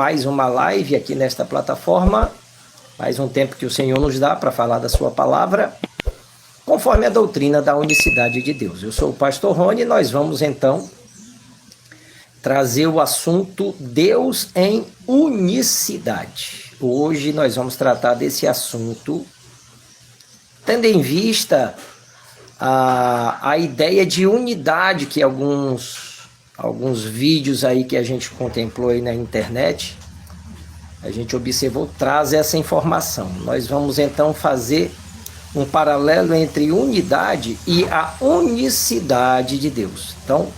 mais uma live aqui nesta plataforma, mais um tempo que o Senhor nos dá para falar da sua palavra, conforme a doutrina da unicidade de Deus. Eu sou o pastor Rony e nós vamos então trazer o assunto Deus em unicidade. Hoje nós vamos tratar desse assunto, tendo em vista a ideia de unidade que alguns vídeos aí que a gente contemplou aí na internet, a gente observou, traz essa informação. Nós vamos então fazer um paralelo entre unidade e a unicidade de Deus. Então,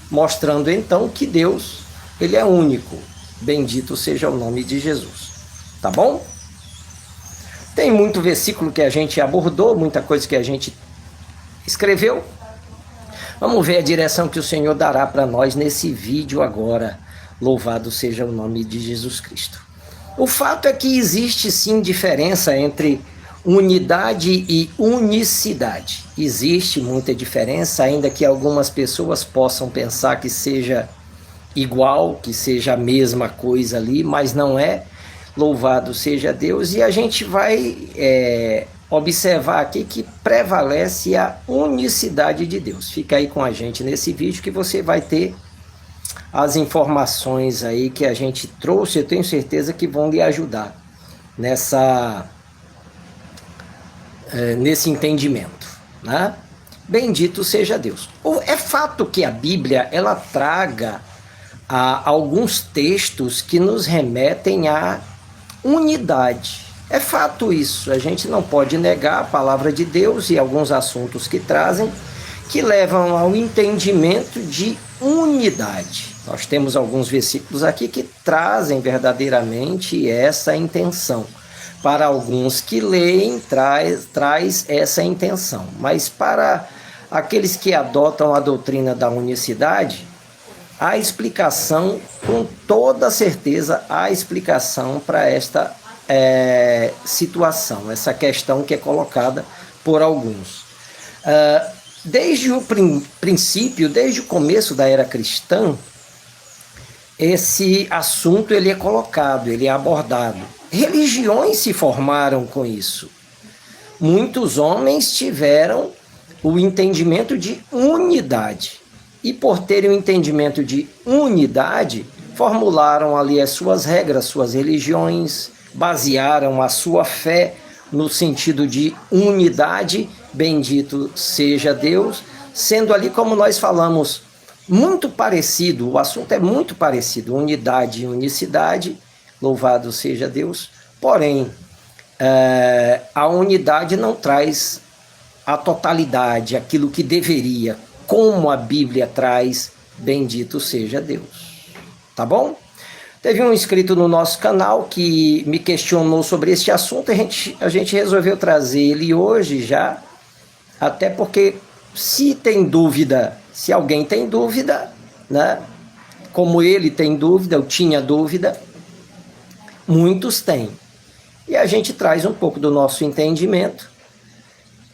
mostrando então que Deus, ele é único. Bendito seja o nome de Jesus. Tá bom? Tem muito versículo que a gente abordou, muita coisa que a gente escreveu. Vamos ver a direção que o Senhor dará para nós nesse vídeo agora. Louvado seja o nome de Jesus Cristo. O fato é que existe sim diferença entre unidade e unicidade. Existe muita diferença, ainda que algumas pessoas possam pensar que seja igual, que seja a mesma coisa ali, mas não é. Louvado seja Deus. E a gente vai observar aqui que prevalece a unicidade de Deus. Fica aí com a gente nesse vídeo que você vai ter as informações aí que a gente trouxe. Eu tenho certeza que vão lhe ajudar nesse entendimento, né? Bendito seja Deus. É fato que a Bíblia ela traga alguns textos que nos remetem à unidade. É fato isso, a gente não pode negar a palavra de Deus e alguns assuntos que trazem, que levam ao entendimento de unidade. Nós temos alguns versículos aqui que trazem verdadeiramente essa intenção. Para alguns que leem, traz essa intenção. Mas para aqueles que adotam a doutrina da unicidade, há explicação, com toda certeza, há explicação para esta situação, essa questão que é colocada por alguns. Desde o princípio, desde o começo da era cristã, esse assunto ele é colocado, ele é abordado. Religiões se formaram com isso. Muitos homens tiveram o entendimento de unidade. E por terem o entendimento de unidade, formularam ali as suas regras, suas religiões, basearam a sua fé no sentido de unidade, bendito seja Deus, sendo ali, como nós falamos, muito parecido, o assunto é muito parecido, unidade e unicidade, louvado seja Deus, porém, a unidade não traz a totalidade, aquilo que deveria, como a Bíblia traz, bendito seja Deus. Tá bom? Teve um inscrito no nosso canal que me questionou sobre este assunto, a gente resolveu trazer ele hoje já, até porque se tem dúvida, se alguém tem dúvida, né? Como ele tem dúvida, eu tinha dúvida, muitos têm. E a gente traz um pouco do nosso entendimento,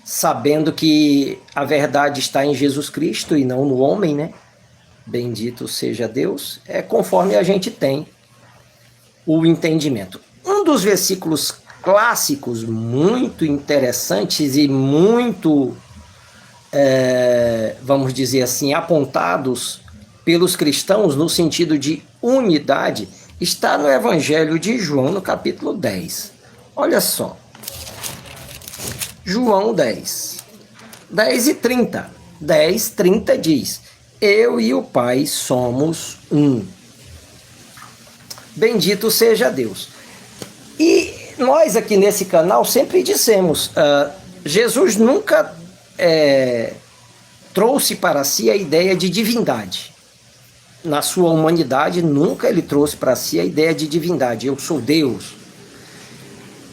sabendo que a verdade está em Jesus Cristo e não no homem, né? Bendito seja Deus, é conforme a gente tem o entendimento. Um dos versículos clássicos, muito interessantes e muito, vamos dizer assim, apontados pelos cristãos no sentido de unidade, está no Evangelho de João, no capítulo 10. Olha só. João 10. 10 e 30. 10, 30 diz: eu e o Pai somos um. Bendito seja Deus. E nós aqui nesse canal sempre dissemos, Jesus nunca trouxe para si a ideia de divindade. Na sua humanidade, nunca ele trouxe para si a ideia de divindade. Eu sou Deus.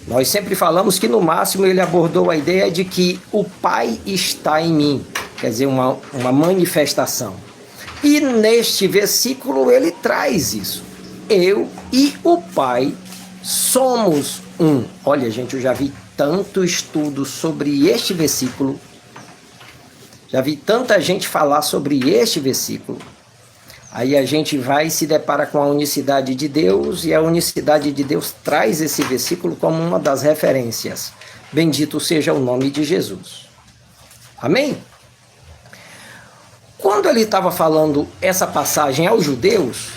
Nós sempre falamos que no máximo ele abordou a ideia de que o Pai está em mim. Quer dizer, uma manifestação. E neste versículo ele traz isso. Eu e o Pai somos um. Olha, gente, eu já vi tanto estudo sobre este versículo. Já vi tanta gente falar sobre este versículo. Aí a gente vai e se depara com a unicidade de Deus, e a unicidade de Deus traz esse versículo como uma das referências. Bendito seja o nome de Jesus. Amém? Quando ele estava falando essa passagem aos judeus,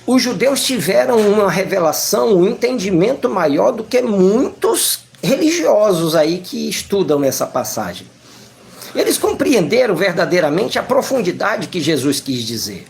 os judeus tiveram uma revelação, um entendimento maior do que muitos religiosos aí que estudam essa passagem. Eles compreenderam verdadeiramente a profundidade que Jesus quis dizer.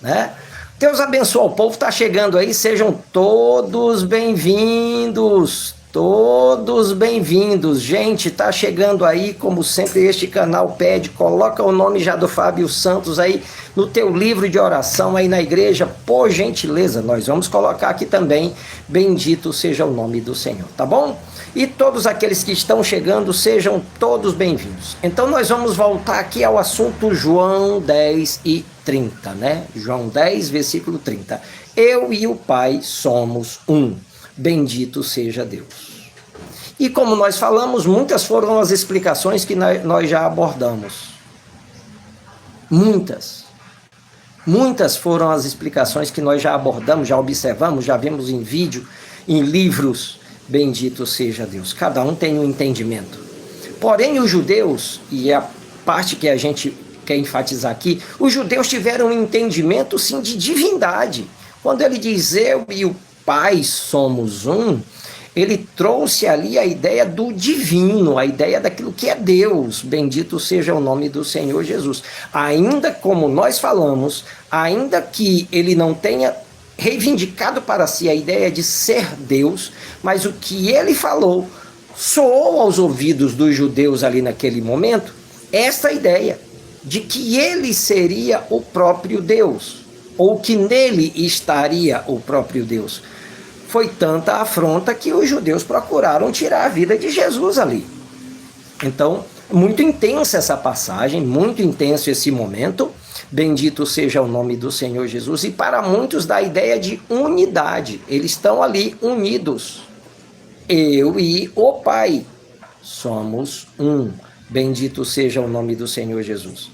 Né? Deus abençoe o povo, está chegando aí, sejam todos bem-vindos, todos bem-vindos. Gente, está chegando aí, como sempre este canal pede, coloca o nome já do Fábio Santos aí no teu livro de oração aí na igreja, por gentileza, nós vamos colocar aqui também, bendito seja o nome do Senhor, tá bom? E todos aqueles que estão chegando, sejam todos bem-vindos. Então nós vamos voltar aqui ao assunto João 10 e 30, né? João 10, versículo 30. Eu e o Pai somos um. Bendito seja Deus. E como nós falamos, muitas foram as explicações que nós já abordamos. Muitas foram as explicações que nós já abordamos, já observamos, já vimos em vídeo, em livros. Bendito seja Deus. Cada um tem um entendimento. Porém, os judeus, e é a parte que a gente quer enfatizar aqui, os judeus tiveram um entendimento, sim, de divindade. Quando ele diz eu e o Pai somos um, ele trouxe ali a ideia do divino, a ideia daquilo que é Deus. Bendito seja o nome do Senhor Jesus. Ainda como nós falamos, ainda que ele não tenha reivindicado para si a ideia de ser Deus, mas o que ele falou soou aos ouvidos dos judeus ali naquele momento, esta ideia de que ele seria o próprio Deus, ou que nele estaria o próprio Deus. Foi tanta afronta que os judeus procuraram tirar a vida de Jesus ali. Então, muito intensa essa passagem, muito intenso esse momento. Bendito seja o nome do Senhor Jesus. E para muitos dá a ideia de unidade. Eles estão ali unidos. Eu e o Pai somos um. Bendito seja o nome do Senhor Jesus.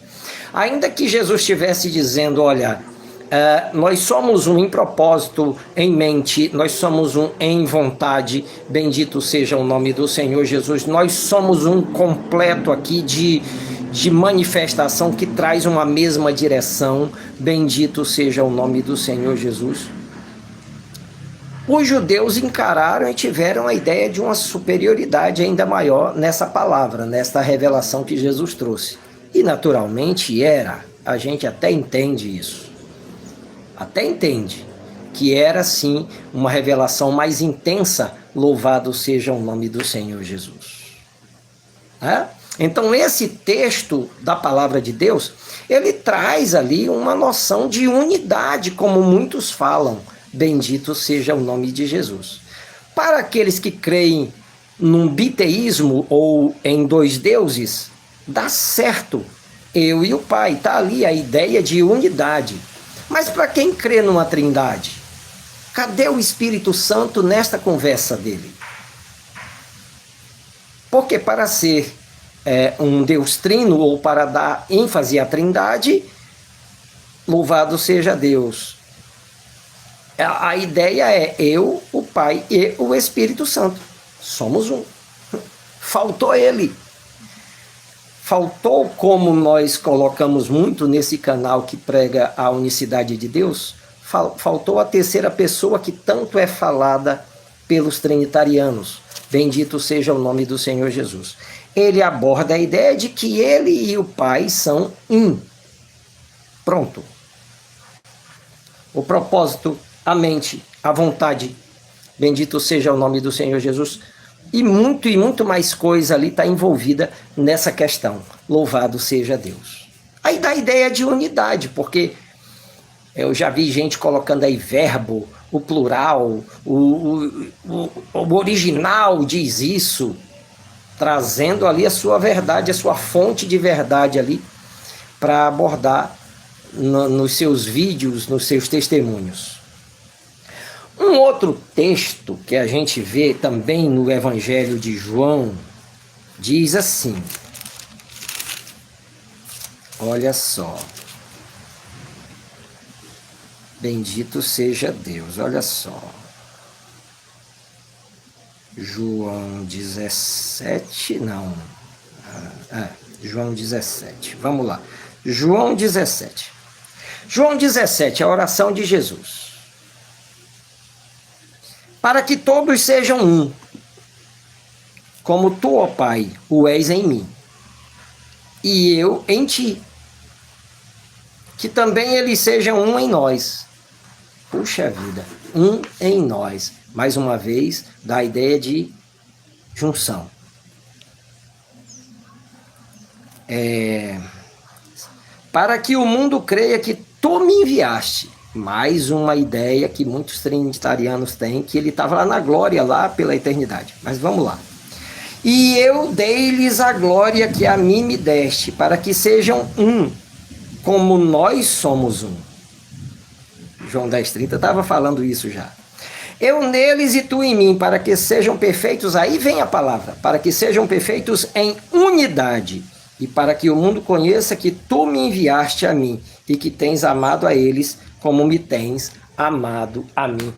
Ainda que Jesus estivesse dizendo, olha, nós somos um em propósito, em mente, nós somos um em vontade, bendito seja o nome do Senhor Jesus, nós somos um completo aqui de manifestação que traz uma mesma direção, bendito seja o nome do Senhor Jesus. Os judeus encararam e tiveram a ideia de uma superioridade ainda maior nessa palavra, nesta revelação que Jesus trouxe. E naturalmente a gente até entende isso. Até entende que era sim uma revelação mais intensa, louvado seja o nome do Senhor Jesus. Então esse texto da palavra de Deus, ele traz ali uma noção de unidade, como muitos falam, bendito seja o nome de Jesus. Para aqueles que creem num biteísmo ou em dois deuses, dá certo, eu e o Pai, está ali a ideia de unidade. Mas para quem crê numa trindade, cadê o Espírito Santo nesta conversa dele? Porque para ser um Deus trino, ou para dar ênfase à trindade, louvado seja Deus. A ideia é eu, o Pai e o Espírito Santo. Somos um. Faltou ele. Faltou, como nós colocamos muito nesse canal que prega a unicidade de Deus, faltou a terceira pessoa que tanto é falada pelos trinitarianos. Bendito seja o nome do Senhor Jesus. Ele aborda a ideia de que ele e o Pai são um. Pronto. O propósito, a mente, a vontade. Bendito seja o nome do Senhor Jesus. E muito mais coisa ali está envolvida nessa questão. Louvado seja Deus. Aí dá a ideia de unidade, porque eu já vi gente colocando aí verbo, o plural, o original diz isso, trazendo ali a sua verdade, a sua fonte de verdade ali, para abordar nos seus vídeos, nos seus testemunhos. Um outro texto que a gente vê também no Evangelho de João, diz assim, olha só, Bendito seja Deus. Olha só. João 17, não. João 17. Vamos lá. João 17. João 17, a oração de Jesus. Para que todos sejam um, como tu, ó Pai, o és em mim, e eu em ti, que também eles sejam um em nós. Puxa vida, um em nós. Mais uma vez, dá a ideia de junção. Para que o mundo creia que tu me enviaste. Mais uma ideia que muitos trinitarianos têm, que ele estava lá na glória, lá pela eternidade. Mas vamos lá. E eu dei-lhes a glória que a mim me deste, para que sejam um, como nós somos um. João 10,30 estava falando isso já. Eu neles e tu em mim, para que sejam perfeitos, aí vem a palavra, para que sejam perfeitos em unidade, e para que o mundo conheça que tu me enviaste a mim, e que tens amado a eles, como me tens amado a mim.